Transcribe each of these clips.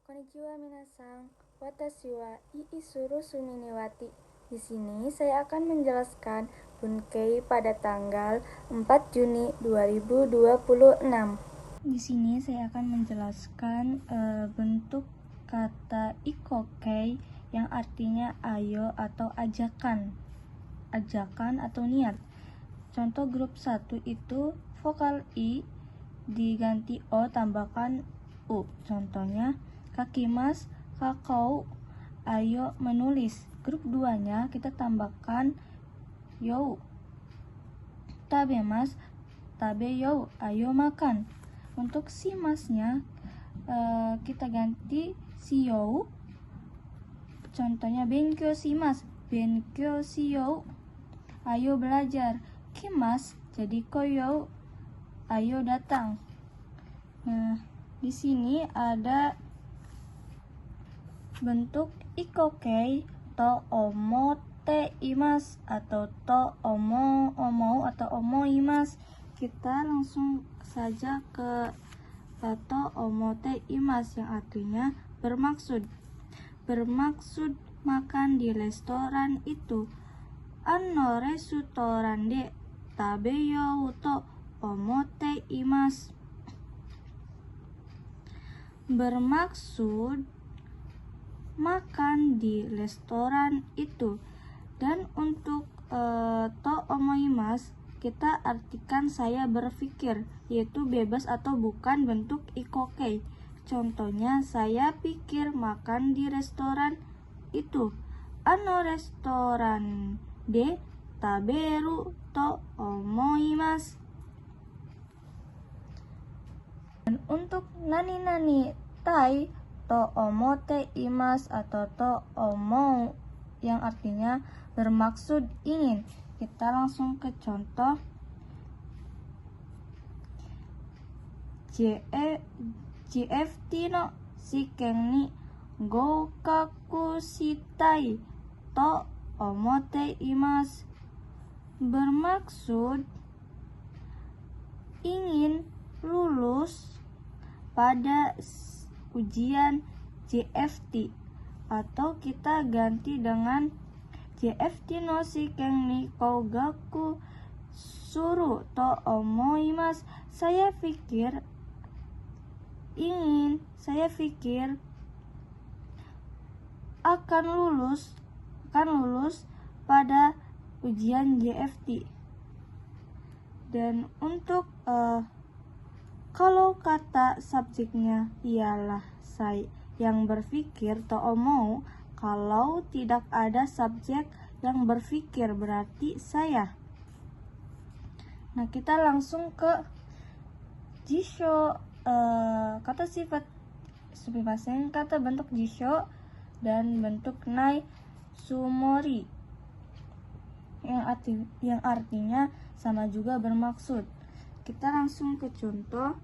Konnichiwa minasang, watashi wa Iisuru Suminiwati. Di sini saya akan menjelaskan Bunkei pada tanggal 4 Juni 2026. Di sini saya akan menjelaskan bentuk kata ikokei yang artinya ayo atau ajakan. Ajakan atau niat. Contoh grup 1 itu vokal I diganti O tambahkan U. Contohnya kakimas, kakao, ayo menulis. Grup 2-nya kita tambahkan you. Tabemas, tabeyou, ayo makan. Untuk si masnya kita ganti si you. Contohnya benkyou shimasu, benkyou shiyou, ayo belajar. Kimas jadi koyou, ayo datang. Nah, di sini ada bentuk ikokei to omote imas atau to omou atau omoimas. Kita langsung saja ke to omote imas yang artinya bermaksud. Bermaksud makan di restoran itu. Anno restoran de tabeyou to omote imas. Bermaksud makan di restoran itu. Dan untuk to omoimas kita artikan saya berpikir, yaitu bebas atau bukan bentuk ikokei. Contohnya saya pikir makan di restoran itu. Ano restoran de taberu to omoimasu. Dan untuk nani-nani tai to omote imas atau to omou yang artinya bermaksud ingin. Kita langsung ke contoh. GFT no shiken ni goukaku shitai to omote imasu. Bermaksud ingin lulus pada ujian GFT, atau kita ganti dengan GFT no shiken ni kougaku suru to omoimasu. Saya pikir akan lulus pada ujian GFT. Dan untuk kalau kata subjeknya ialah saya yang berpikir to omou, kalau tidak ada subjek yang berpikir berarti saya. Nah, kita langsung ke jisho, kata sifat sumimasen, kata bentuk jisho dan bentuk nai sumori yang artinya sama juga bermaksud. Kita langsung ke contoh.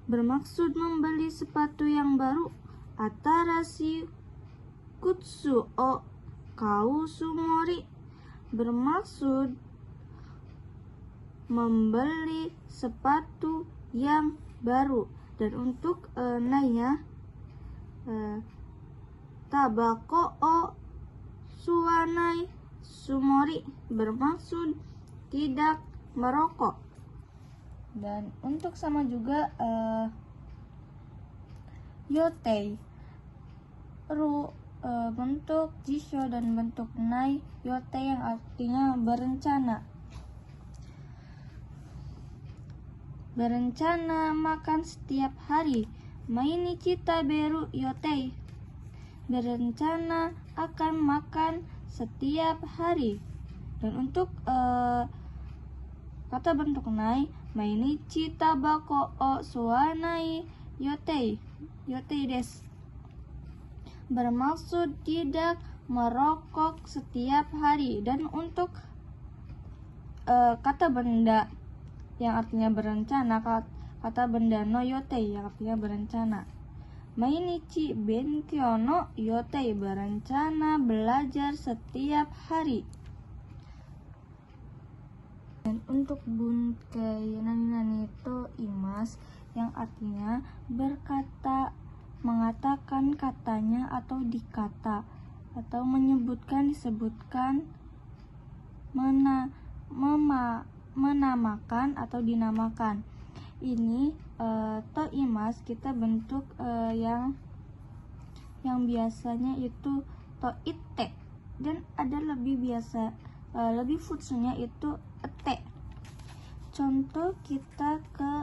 Bermaksud membeli sepatu yang baru. Atarashi kutsu o kau sumori. Bermaksud membeli sepatu yang baru. Dan untuk nainya tabako o suwanai sumori, bermaksud tidak merokok. Dan untuk sama juga yotei bentuk jisho dan bentuk nai. Yotei yang artinya berencana. Berencana makan setiap hari. Mainichi taberu yotei. Berencana akan makan setiap hari. Dan untuk kata bentuk nai, mainichi tabako o suwanai yotei desu. Bermaksud tidak merokok setiap hari. Dan untuk kata benda yang artinya berencana, kata benda no yotei yang artinya berencana. Mainichi benkyou no yotei, berencana belajar setiap hari. Dan untuk bunkei nani-nani to imas yang artinya berkata, mengatakan katanya atau dikata, atau menyebutkan, disebutkan, menamakan atau dinamakan. Ini to imas kita bentuk yang biasanya itu to itte, dan ada lebih biasa lebih futsunya itu ete. Contoh kita ke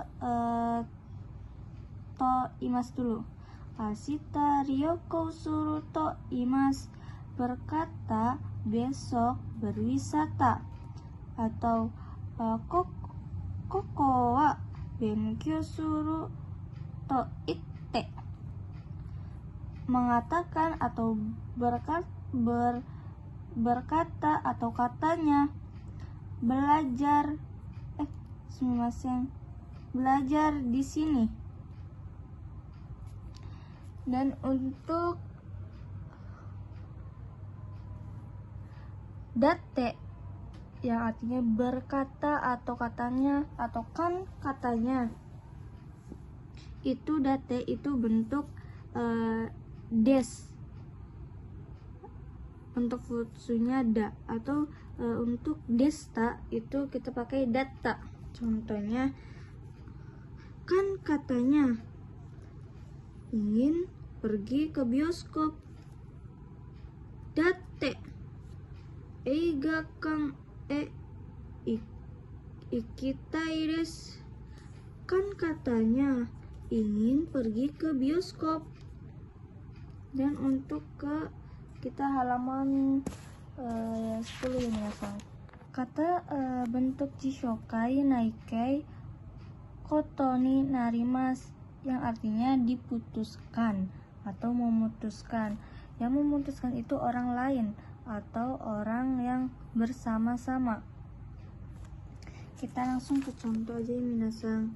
to imas dulu. Ashita ryoko suru to imas, berkata besok berwisata. Atau koko wa benkyou suru to itte, mengatakan atau berkata atau katanya belajar belajar di sini. Dan untuk date yang artinya berkata atau katanya atau kan katanya, itu date itu bentuk des, untuk futsunya da, atau untuk desta itu kita pakai data. Contohnya, kan katanya ingin pergi ke bioskop. Date eiga kan ikitai desu, kan katanya ingin pergi ke bioskop. Dan untuk ke kita halaman 10 ini ya, kata bentuk jishokai naikai koto ni narimas, yang artinya diputuskan atau memutuskan. Yang memutuskan itu orang lain atau orang yang bersama-sama. Kita langsung ke contoh aja minasang.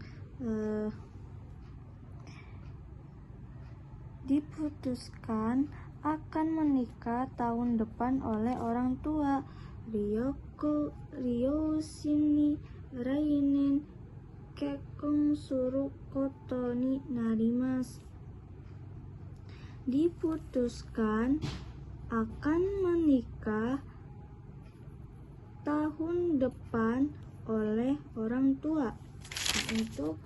Diputuskan akan menikah tahun depan oleh orang tua. Ryoshi rainen kekkon suru koto ni narimasu. Diputuskan akan menikah tahun depan oleh orang tua. Untuk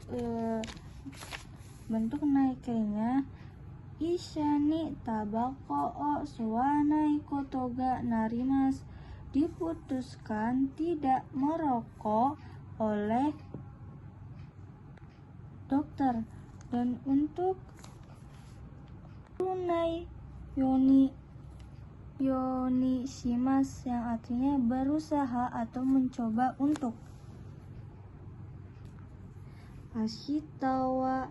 bentuk naikainya, isha ni tabako o suwanai koto ga narimasu, diputuskan tidak merokok oleh dokter. Dan untuk runai yoni shimasu, yang artinya berusaha atau mencoba untuk. Ashita wa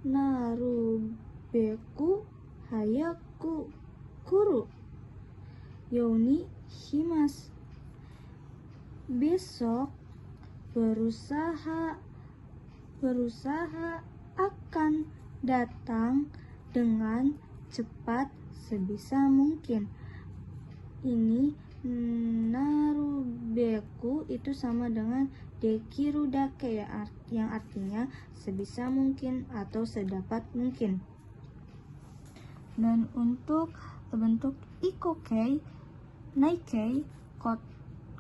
narubeku hayaku kuru yoni shimasu, besok berusaha akan datang dengan cepat sebisa mungkin. Ini narubeku itu sama dengan dekiru dake ya, yang artinya sebisa mungkin atau sedapat mungkin. Dan untuk bentuk ikokei naikei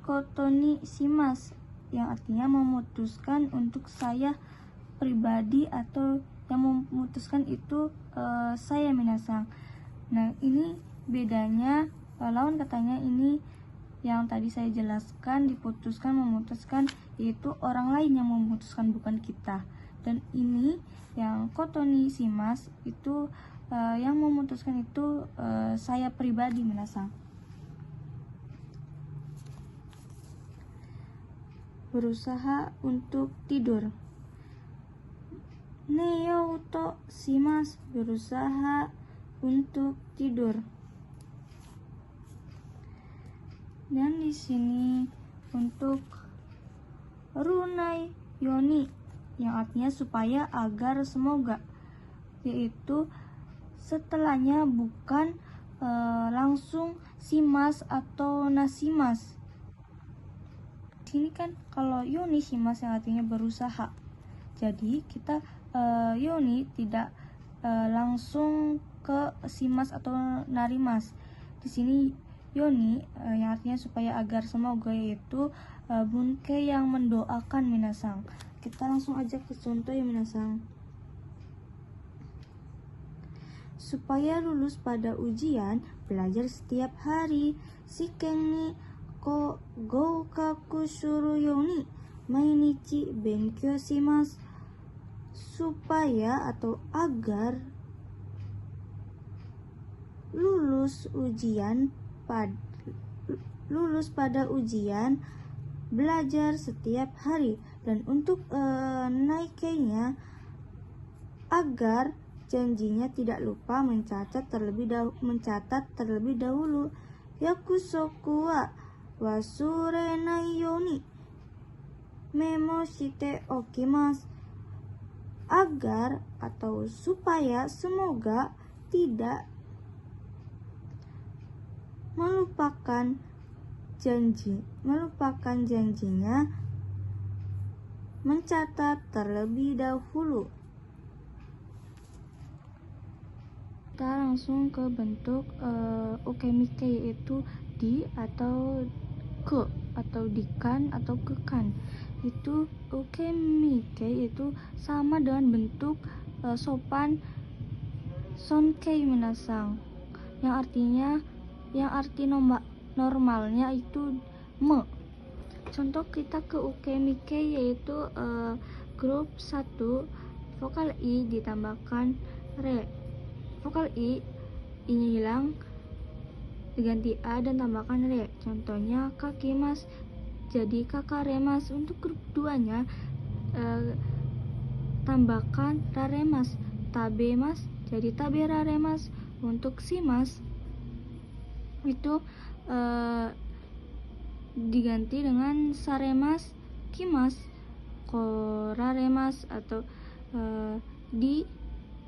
koto ni shimasu, yang artinya memutuskan untuk saya pribadi, atau yang memutuskan itu saya minasang. Nah, ini bedanya lawan katanya ini yang tadi saya jelaskan, diputuskan, memutuskan, yaitu orang lain yang memutuskan, bukan kita. Dan ini yang koto ni shimasu itu yang memutuskan itu saya pribadi minasang. Berusaha untuk tidur. Neyou to shimasu, berusaha untuk tidur. Dan di sini untuk runai yoni, yang artinya supaya, agar, semoga, yaitu setelahnya bukan langsung shimas atau nasimas. Sini kan kalau yoni shimas yang artinya berusaha, Jadi kita yoni tidak langsung ke simas atau narimas. Di sini yoni yang artinya supaya, agar, semoga, yaitu bunke yang mendoakan minasang. Kita langsung aja ke contoh ya minasang. Supaya lulus pada ujian, belajar setiap hari. Shiken ni goukaku shuru yoni mainichi benkyou shimasu. Supaya atau agar lulus pada ujian, belajar setiap hari. Dan untuk naiknya, agar janjinya tidak lupa mencatat terlebih dahulu. Yakusoku wa wasurenai yoni memo shite okimasu. Agar atau supaya, semoga tidak melupakan janjinya, mencatat terlebih dahulu. Kita langsung ke bentuk ukemike, yaitu di atau ke, atau dikan atau kekan. Itu ukemike itu sama dengan bentuk sopan sonkei minasang, yang arti normalnya itu me. Contoh kita ke ukemike, yaitu grup 1 vokal i ditambahkan re. Vokal i-nya hilang, diganti a dan tambahkan re. Contohnya kakimas jadi kakaremas. Untuk grup 2-nya tambahkan raremas. Tabemas jadi taberaremas. Untuk shimas itu diganti dengan saremas, kimas, koraremas atau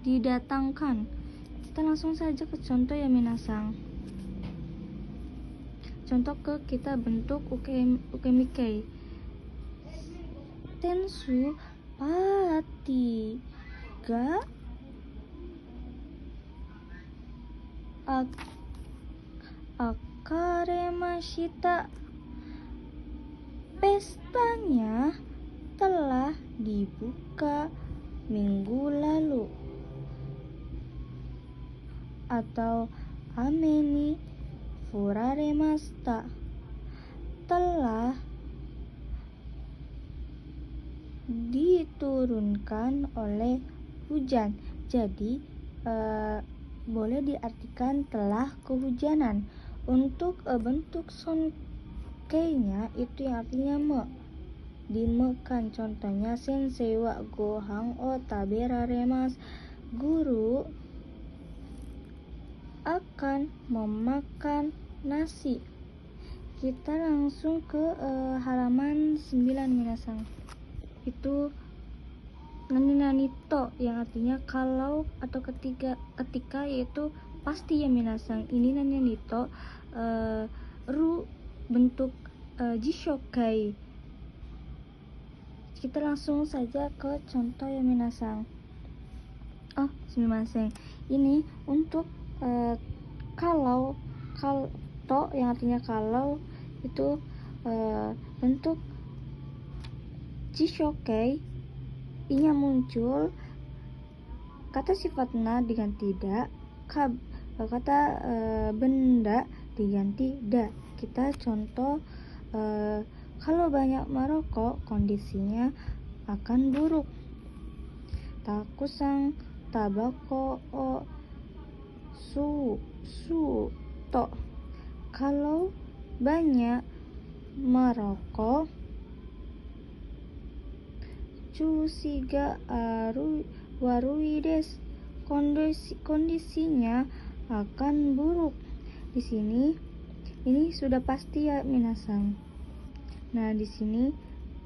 didatangkan. Kita langsung saja ke contoh ya minasang. Contoh ke kita bentuk ukemike. Tensu pati ga akaremashita. Pestanya telah dibuka minggu lalu. Atau ame ni furaremashita, telah diturunkan oleh hujan. Jadi boleh diartikan telah kehujanan. Untuk bentuk sonkei-nya itu yang artinya me, dimekan. Contohnya sensei wa gohan o taberaremasu. Guru akan memakan nasi. Kita langsung ke halaman 9 minasang. Itu nani to, yang artinya kalau atau ketika, yaitu pasti ya minasang. Ini nani to ru bentuk jishokai. Kita langsung saja ke contoh ya minasang. Sumimasen. Ini untuk kalau to yang artinya kalau, itu bentuk jishokai, i-nya muncul, kata sifatna diganti da, kata benda diganti da. Kita contoh kalau banyak merokok, kondisinya akan buruk. Takusang tabako o su to, kalau banyak merokok, chushi ga warui desu, kondisinya akan buruk. Di sini ini sudah pasti ya minasang. Nah, di sini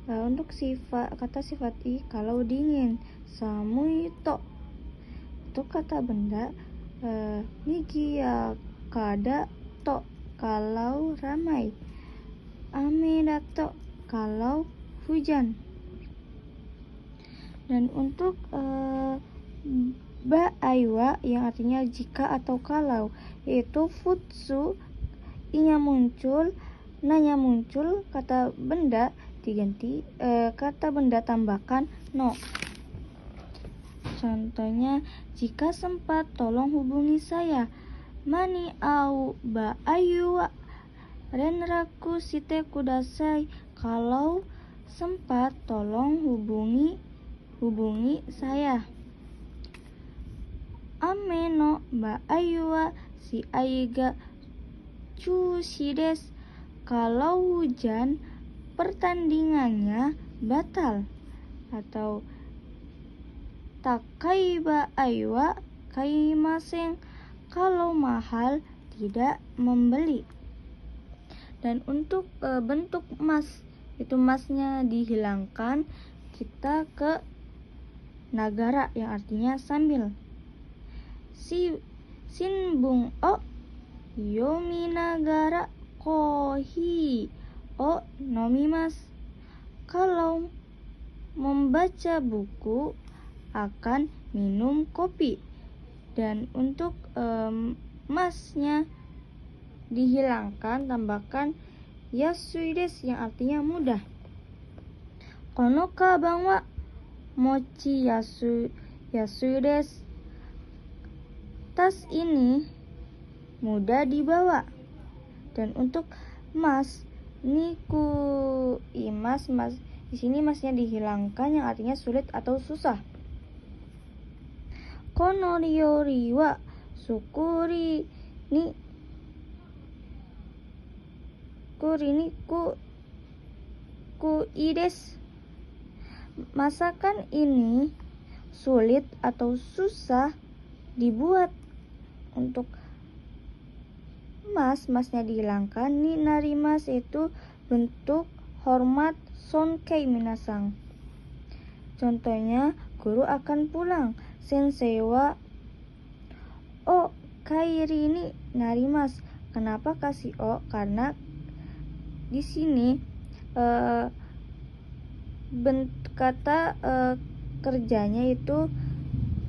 untuk kata sifat i, kalau dingin, samui to. Untuk kata benda migi ya kada to, kalau ramai, ame dato, kalau hujan. Dan untuk ba aiwa yang artinya jika atau kalau, yaitu futsu inya muncul, nanya muncul, kata benda diganti kata benda tambahkan no. Contohnya, jika sempat tolong hubungi saya. Mani au ba aiwa renraku shite kudasai. Kalau sempat tolong hubungi saya. Ame no ba aiwa si aiga chushi desu. Kalau hujan, pertandingannya batal. Atau takai ba aiwa kaimasen. Kalau mahal, tidak membeli. Dan untuk bentuk mas, itu masnya dihilangkan, kita ke nagara yang artinya sambil. Shinbun o yominagara kohi o nomimasu. Kalau membaca buku akan minum kopi. Dan untuk masnya dihilangkan, tambahkan yasui desu yang artinya mudah. Kono kaban wa mochi yasui desu. Tas ini mudah dibawa. Dan untuk mas, niku imas, mas di sini masnya dihilangkan yang artinya sulit atau susah. Kono ryori wa sukuri ni desu. Masakan ini sulit atau susah dibuat. Untuk masnya dihilangkan, ni narimasu itu bentuk hormat sonkei minasang. Contohnya, guru akan pulang. Sensei wa o kairi ni narimasu. Kenapa kasih o? Karena di sini kata kerjanya itu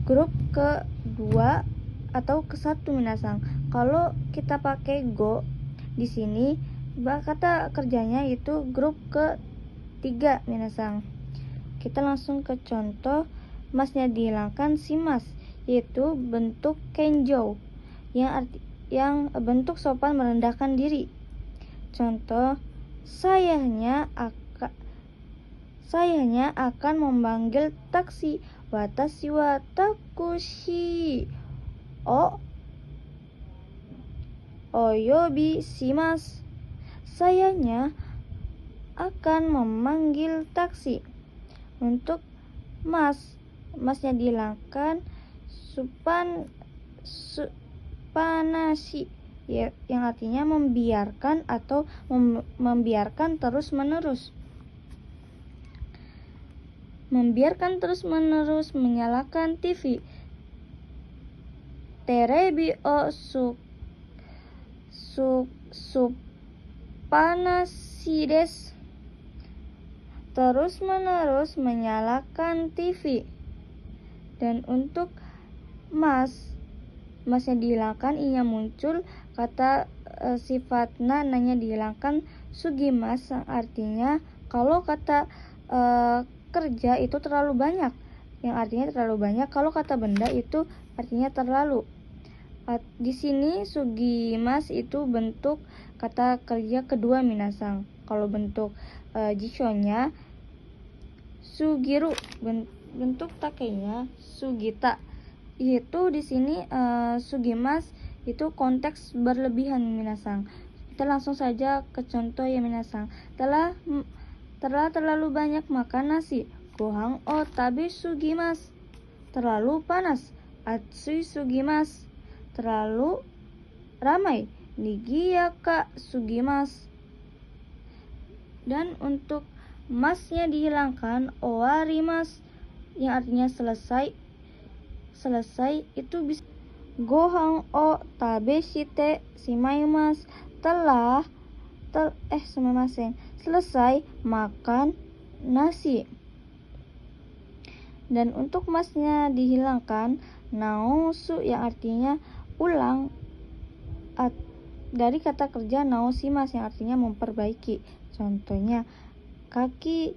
grup kedua atau ke satu minasang. Kalau kita pakai go di sini, kata kerjanya itu grup ketiga minasang. Kita langsung ke contoh. Masnya dihilangkan si mas, yaitu bentuk kenjo yang bentuk sopan merendahkan diri. Contoh, sayanya akan memanggil taksi. Watashi wa takushi o oyobi shimasu. Sayanya akan memanggil taksi. Untuk masnya dihilangkan, supanashi yang artinya membiarkan atau membiarkan terus-menerus. Membiarkan terus-menerus menyalakan TV. Terebi o supanashi desu. Terus-menerus menyalakan TV. Dan untuk masnya dihilangkan, inya muncul, kata sifatna nanya dihilangkan, sugimas yang artinya kalau kata kerja itu terlalu banyak, yang artinya terlalu banyak. Kalau kata benda itu artinya terlalu. Di sini sugimas itu bentuk kata kerja kedua minasang. Kalau bentuk jishonya sugiru, bentuk takenya sugita. Itu di sini sugimas itu konteks berlebihan minasang. Kita langsung saja ke contoh ya minasang. Telah terlalu banyak makan nasi. Gohan o tabe sugimasu. Terlalu panas. Atsui sugimasu. Terlalu ramai. Nigiyaka sugimasu. Dan untuk masnya dihilangkan, owarimasu yang artinya selesai itu bisa gohan o tabe shite shimaimasu. Selesai makan nasi. Dan untuk masnya dihilangkan, naosu yang artinya ulang, dari kata kerja naosimas yang artinya memperbaiki. Contohnya kaki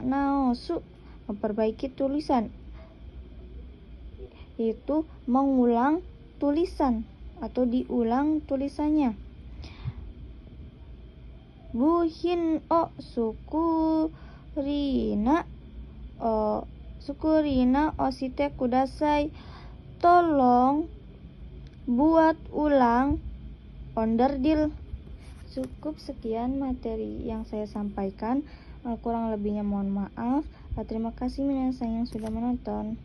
naosu, memperbaiki tulisan, itu mengulang tulisan atau diulang tulisannya. Buhin o sukurina osite kudasai, tolong buat ulang onderdil. Cukup sekian materi yang saya sampaikan, kurang lebihnya mohon maaf. Terima kasih minasan yang sudah menonton.